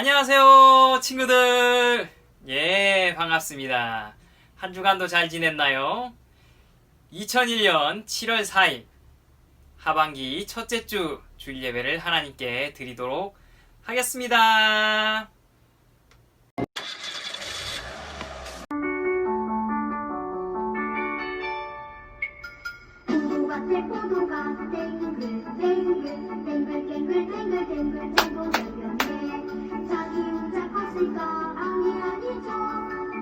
안녕하세요 친구들. 반갑습니다. 한 주간도 잘 지냈나요? 2001년 7월 4일 하반기 첫째 주 주일 예배를 하나님께 드리도록 하겠습니다. 포도가 땡글땡글 땡글땡글땡글땡글땡글 땡글땡글네 자기 혼자 컸을까 아니죠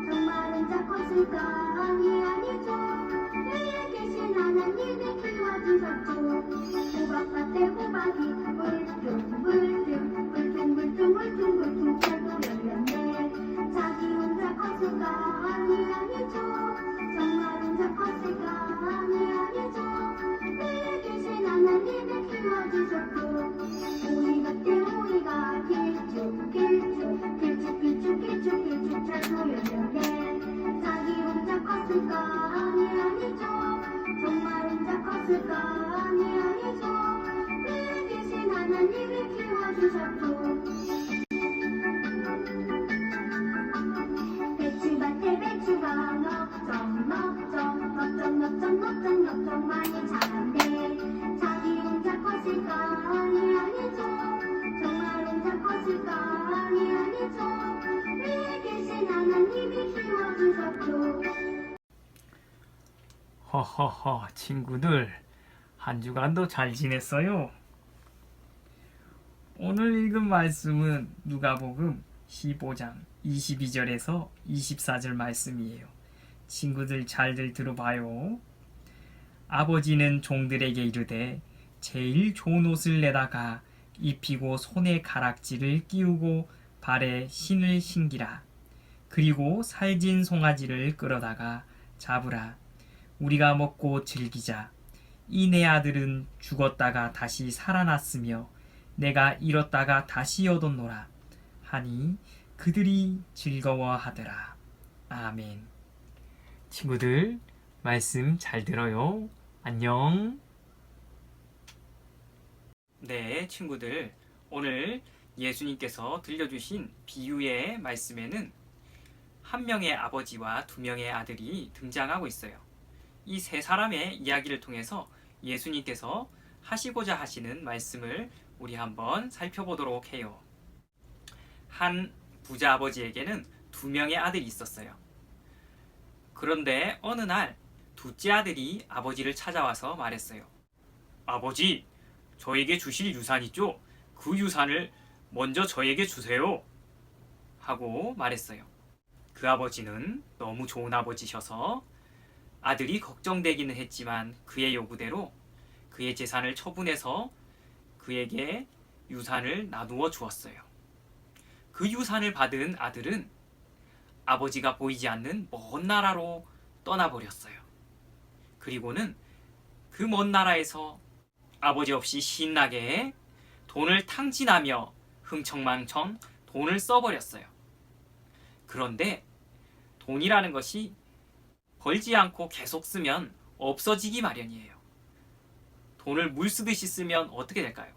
정말 혼자 컸을까 아니죠 위에 계신 하나님이 키워주셨죠 호박밭에 호박이 물퉁 잘도 열렸네 자기 혼자 컸을까 아니죠 정말 혼자 컸을까 아니죠 위에 계신 하나님이 키워주셨고 오이밭에 오이가 길쭉 잘도 열렸네 자기 혼자 컸을까 아니죠 정말 혼자 컸을까 아니죠 위에 계신 하나님이 키워주셨고 배추밭에 배추가 넓적 많이 자랐네 자기 혼자 컸을까 아니죠 정말 혼자 컸을까 아니죠 위에 계신 하나님이 키워주셨죠 허허허 친구들, 한 주간도 잘 지냈어요? 오늘 읽은 말씀은 누가복음 15장 22절에서 24절 말씀이에요. 친구들 잘들 들어봐요. 아버지는 종들에게 이르되 제일 좋은 옷을 내다가 입히고 손에 가락지를 끼우고 발에 신을 신기라. 그리고 살진 송아지를 끌어다가 잡으라. 우리가 먹고 즐기자. 이 내 아들은 죽었다가 다시 살아났으며 내가 잃었다가 다시 얻었노라 하니 그들이 즐거워하더라. 아멘. 친구들, 말씀 잘 들어요. 안녕. 네, 친구들, 오늘 예수님께서 들려주신 비유의 말씀에는 한 명의 아버지와 두 명의 아들이 등장하고 있어요. 이 세 사람의 이야기를 통해서 예수님께서 하시고자 하시는 말씀을 우리 한번 살펴보도록 해요. 한 부자 아버지에게는 두 명의 아들이 있었어요. 그런데 어느 날 둘째 아들이 아버지를 찾아와서 말했어요. 아버지, 저에게 주실 유산 있죠? 그 유산을 먼저 저에게 주세요. 하고 말했어요. 그 아버지는 너무 좋은 아버지셔서 아들이 걱정되기는 했지만 그의 요구대로 그의 재산을 처분해서 그에게 유산을 나누어 주었어요. 그 유산을 받은 아들은 아버지가 보이지 않는 먼 나라로 떠나버렸어요. 그리고는 그 먼 나라에서 아버지 없이 신나게 돈을 탕진하며 흥청망청 돈을 써버렸어요. 그런데 돈이라는 것이 벌지 않고 계속 쓰면 없어지기 마련이에요. 돈을 물 쓰듯이 쓰면 어떻게 될까요?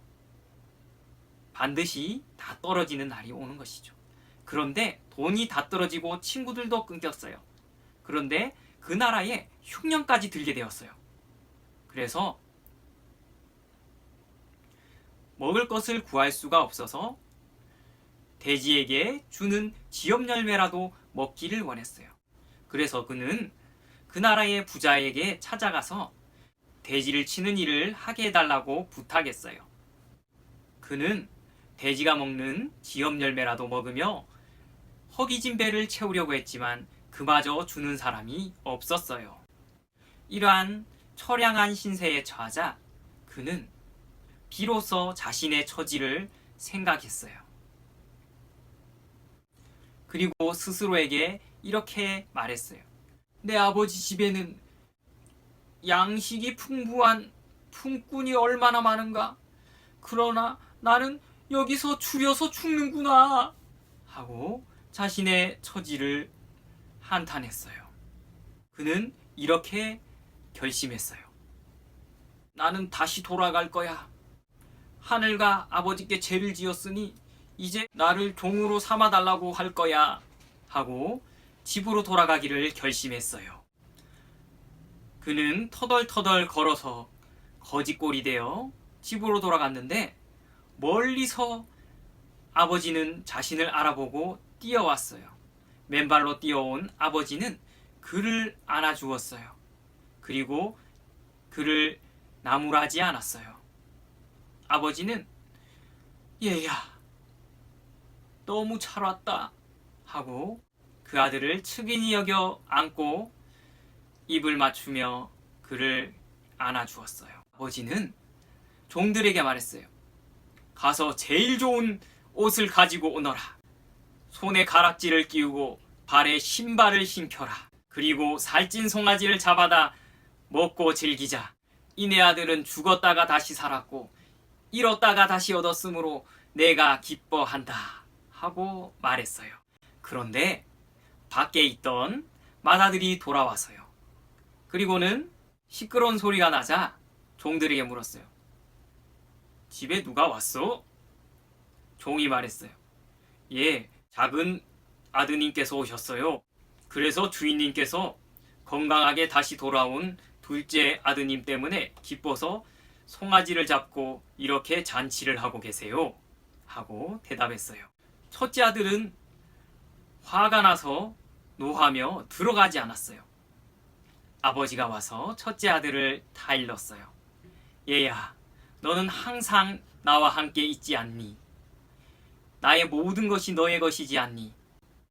반드시 다 떨어지는 날이 오는 것이죠. 그런데 돈이 다 떨어지고 친구들도 끊겼어요. 그런데 그 나라에 흉년까지 들게 되었어요. 그래서 먹을 것을 구할 수가 없어서 돼지에게 주는 지엽 열매라도 먹기를 원했어요. 그래서 그는 그 나라의 부자에게 찾아가서 돼지를 치는 일을 하게 해달라고 부탁했어요. 그는 돼지가 먹는 지엽 열매라도 먹으며 허기진 배를 채우려고 했지만 그마저 주는 사람이 없었어요. 이러한 처량한 신세에 처하자 그는 비로소 자신의 처지를 생각했어요. 그리고 스스로에게 이렇게 말했어요. 내 아버지 집에는 양식이 풍부한 품꾼이 얼마나 많은가? 그러나 나는 여기서 줄여서 죽는구나 하고 자신의 처지를 한탄했어요. 그는 이렇게 결심했어요. 나는 다시 돌아갈 거야. 하늘과 아버지께 죄를 지었으니 이제 나를 종으로 삼아달라고 할 거야 하고 집으로 돌아가기를 결심했어요. 그는 터덜터덜 걸어서 거지꼴이 되어 집으로 돌아갔는데 멀리서 아버지는 자신을 알아보고 뛰어왔어요. 맨발로 뛰어온 아버지는 그를 안아주었어요. 그리고 그를 나무라지 않았어요. 아버지는 얘야 너무 잘 왔다 하고 그 아들을 측은히 여겨 안고 입을 맞추며 그를 안아주었어요. 아버지는 종들에게 말했어요. 가서 제일 좋은 옷을 가지고 오너라. 손에 가락지를 끼우고 발에 신발을 신겨라. 그리고 살찐 송아지를 잡아다 먹고 즐기자. 이내 아들은 죽었다가 다시 살았고 잃었다가 다시 얻었으므로 내가 기뻐한다 하고 말했어요. 그런데 밖에 있던 맏아들이 돌아와서요. 그리고는 시끄러운 소리가 나자 종들에게 물었어요. 집에 누가 왔어? 종이 말했어요. 예, 작은 아드님께서 오셨어요. 그래서 주인님께서 건강하게 다시 돌아온 둘째 아드님 때문에 기뻐서 송아지를 잡고 이렇게 잔치를 하고 계세요. 하고 대답했어요. 첫째 아들은 화가 나서 노하며 들어가지 않았어요. 아버지가 와서 첫째 아들을 타일렀어요. 얘야, 너는 항상 나와 함께 있지 않니? 나의 모든 것이 너의 것이지 않니?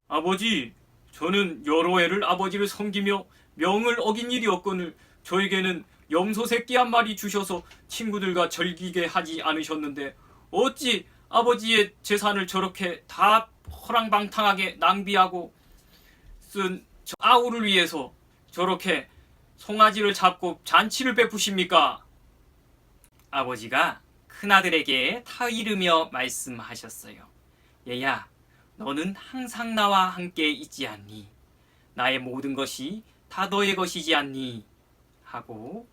아버지, 저는 여러 해를 아버지를 섬기며 명을 어긴 일이 없거늘 저에게는 염소 새끼 한 마리 주셔서 친구들과 즐기게 하지 않으셨는데 어찌 아버지의 재산을 저렇게 다 허랑방탕하게 낭비하고 쓴 저 아우를 위해서 저렇게 송아지를 잡고 잔치를 베푸십니까? 아버지가 큰아들에게 타이르며 말씀하셨어요. 얘야, 너는 항상 나와 함께 있지 않니? 나의 모든 것이 다 너의 것이지 않니? 하고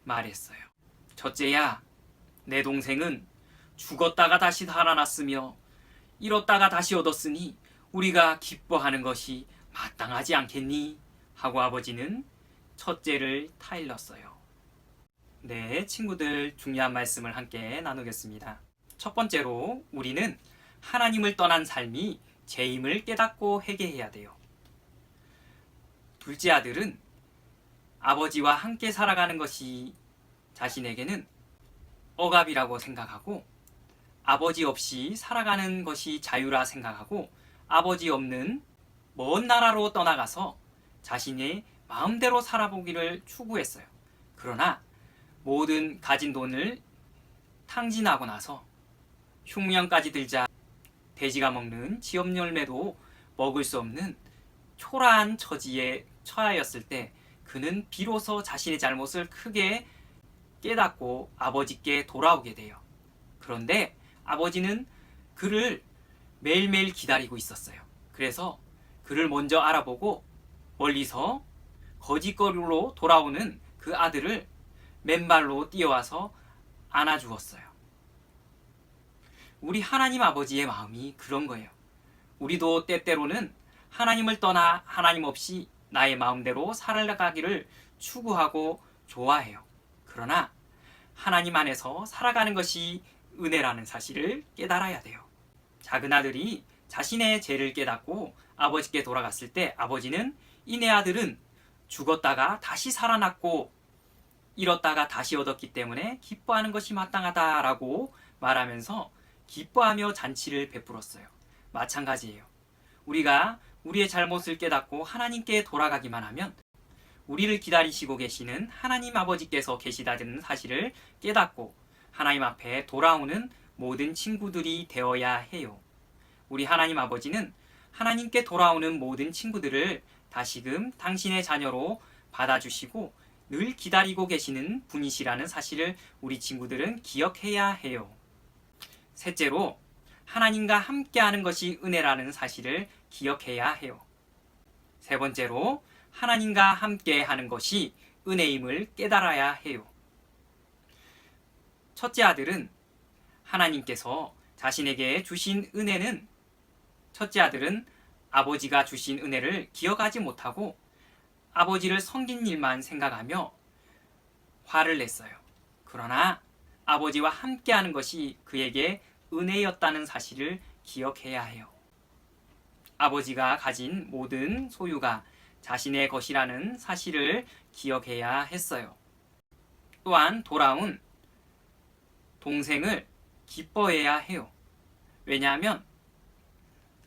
말했어요. 첫째야, 내 동생은 죽었다가 다시 살아났으며 잃었다가 다시 얻었으니 우리가 기뻐하는 것이 마땅하지 않겠니? 하고 아버지는 첫째를 타일렀어요. 네, 친구들 중요한 말씀을 함께 나누겠습니다. 첫 번째로 우리는 하나님을 떠난 삶이 죄임을 깨닫고 회개해야 돼요. 둘째 아들은 아버지와 함께 살아가는 것이 자신에게는 억압이라고 생각하고 아버지 없이 살아가는 것이 자유라 생각하고 아버지 없는 먼 나라로 떠나가서 자신의 마음대로 살아보기를 추구했어요. 그러나 모든 가진 돈을 탕진하고 나서 흉년까지 들자 돼지가 먹는 지엽 열매도 먹을 수 없는 초라한 처지에 처하였을 때 그는 비로소 자신의 잘못을 크게 깨닫고 아버지께 돌아오게 돼요. 그런데 아버지는 그를 매일매일 기다리고 있었어요. 그래서 그를 먼저 알아보고 멀리서 거짓거리로 돌아오는 그 아들을 맨발로 뛰어와서 안아주었어요. 우리 하나님 아버지의 마음이 그런 거예요. 우리도 때때로는 하나님을 떠나 하나님 없이 나의 마음대로 살아가기를 추구하고 좋아해요. 그러나 하나님 안에서 살아가는 것이 은혜라는 사실을 깨달아야 돼요. 작은 아들이 자신의 죄를 깨닫고 아버지께 돌아갔을 때 아버지는 이내 아들은 죽었다가 다시 살아났고 잃었다가 다시 얻었기 때문에 기뻐하는 것이 마땅하다라고 말하면서 기뻐하며 잔치를 베풀었어요. 마찬가지예요. 우리가 우리의 잘못을 깨닫고 하나님께 돌아가기만 하면 우리를 기다리시고 계시는 하나님 아버지께서 계시다는 사실을 깨닫고 하나님 앞에 돌아오는 모든 친구들이 되어야 해요. 우리 하나님 아버지는 하나님께 돌아오는 모든 친구들을 다시금 당신의 자녀로 받아주시고 늘 기다리고 계시는 분이시라는 사실을 우리 친구들은 기억해야 해요. 셋째로 하나님과 함께하는 것이 은혜라는 사실을 기억해야 해요. 세 번째로 하나님과 함께하는 것이 은혜임을 깨달아야 해요. 첫째 아들은 하나님께서 자신에게 주신 은혜는 첫째 아들은 아버지가 주신 은혜를 기억하지 못하고 아버지를 섬긴 일만 생각하며 화를 냈어요. 그러나 아버지와 함께하는 것이 그에게 은혜였다는 사실을 기억해야 해요. 아버지가 가진 모든 소유가 자신의 것이라는 사실을 기억해야 했어요. 또한 돌아온 동생을 기뻐해야 해요. 왜냐하면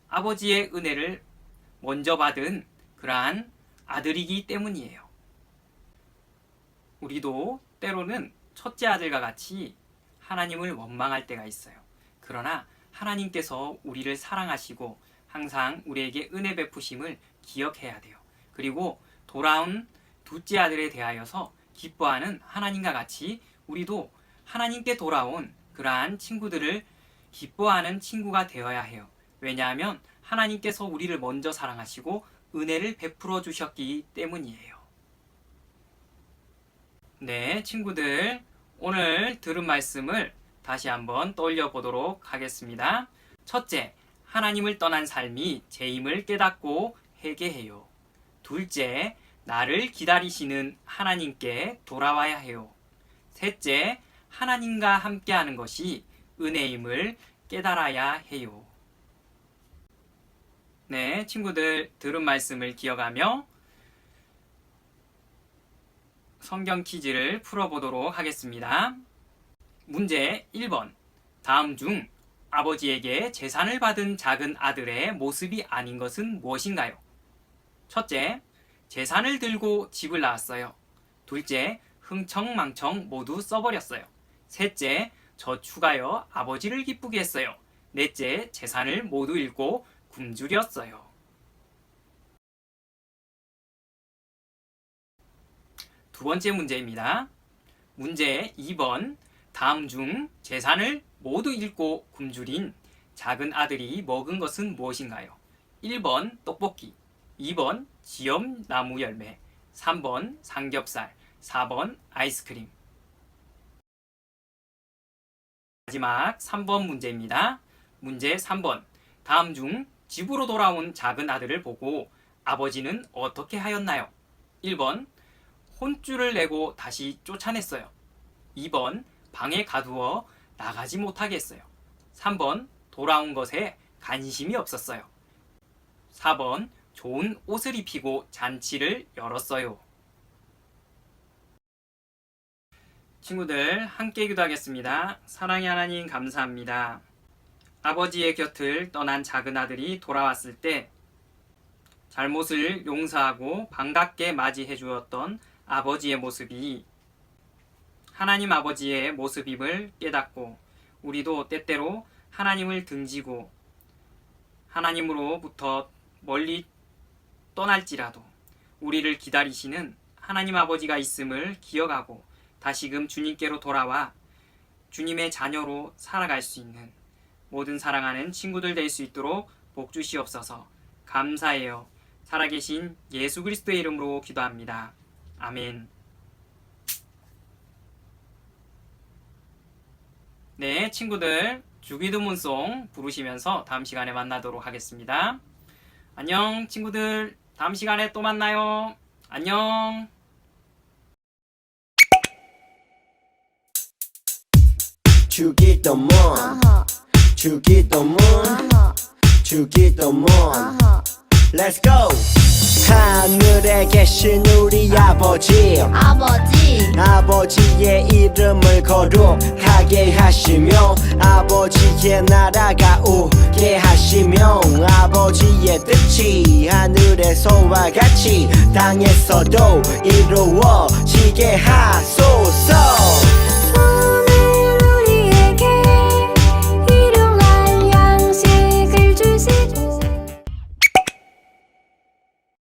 아버지의 은혜를 먼저 받은 그러한 아들이기 때문이에요. 우리도 때로는 첫째 아들과 같이 하나님을 원망할 때가 있어요. 그러나 하나님께서 우리를 사랑하시고 항상 우리에게 은혜 베푸심을 기억해야 돼요. 그리고 돌아온 둘째 아들에 대하여서 기뻐하는 하나님과 같이 우리도 하나님께 돌아온 그러한 친구들을 기뻐하는 친구가 되어야 해요. 왜냐하면 하나님께서 우리를 먼저 사랑하시고 은혜를 베풀어 주셨기 때문이에요. 네, 친구들, 오늘 들은 말씀을 다시 한번 떠올려 보도록 하겠습니다. 첫째, 하나님을 떠난 삶이 죄임을 깨닫고 회개해요. 둘째, 나를 기다리시는 하나님께 돌아와야 해요. 셋째, 하나님과 함께하는 것이 은혜임을 깨달아야 해요. 네, 친구들 들은 말씀을 기억하며 성경 퀴즈를 풀어보도록 하겠습니다. 문제 1번. 다음 중 아버지에게 재산을 받은 작은 아들의 모습이 아닌 것은 무엇인가요? 첫째, 재산을 들고 집을 나왔어요. 둘째, 흥청망청 모두 써버렸어요. 셋째, 저축하여 아버지를 기쁘게 했어요. 넷째, 재산을 모두 잃고 굶주렸어요. 두 번째 문제입니다. 문제 2번. 다음 중 재산을 모두 잃고 굶주린 작은 아들이 먹은 것은 무엇인가요? 1번 떡볶이, 2번 지엄나무 열매, 3번 삼겹살, 4번 아이스크림. 마지막 3번 문제입니다. 문제 3번. 다음 중 집으로 돌아온 작은 아들을 보고 아버지는 어떻게 하였나요? 1번 혼쭐을 내고 다시 쫓아냈어요. 2번 방에 가두어 나가지 못하게 했어요. 3번 돌아온 것에 관심이 없었어요. 4번 좋은 옷을 입히고 잔치를 열었어요. 친구들, 함께 기도하겠습니다. 사랑의 하나님, 감사합니다. 아버지의 곁을 떠난 작은 아들이 돌아왔을 때 잘못을 용서하고 반갑게 맞이해 주었던 아버지의 모습이 하나님 아버지의 모습임을 깨닫고 우리도 때때로 하나님을 등지고 하나님으로부터 멀리 떠날지라도 우리를 기다리시는 하나님 아버지가 있음을 기억하고 다시금 주님께로 돌아와 주님의 자녀로 살아갈 수 있는 모든 사랑하는 친구들 될 수 있도록 복 주시옵소서. 감사해요. 살아계신 예수 그리스도의 이름으로 기도합니다. 아멘. 네, 친구들, 주기도문송 부르시면서 다음 시간에 만나도록 하겠습니다. 안녕, 친구들. 다음 시간에 또 만나요. 안녕. 주기도문, 주기도문, 주기도문. Let's go. 하늘에 계신 우리 아버지, 아버지의 이름을 거룩하게 하시며 아버지의 나라가 오게 하시며 아버지의 뜻이 하늘에서와 같이 땅에서도 이루어지게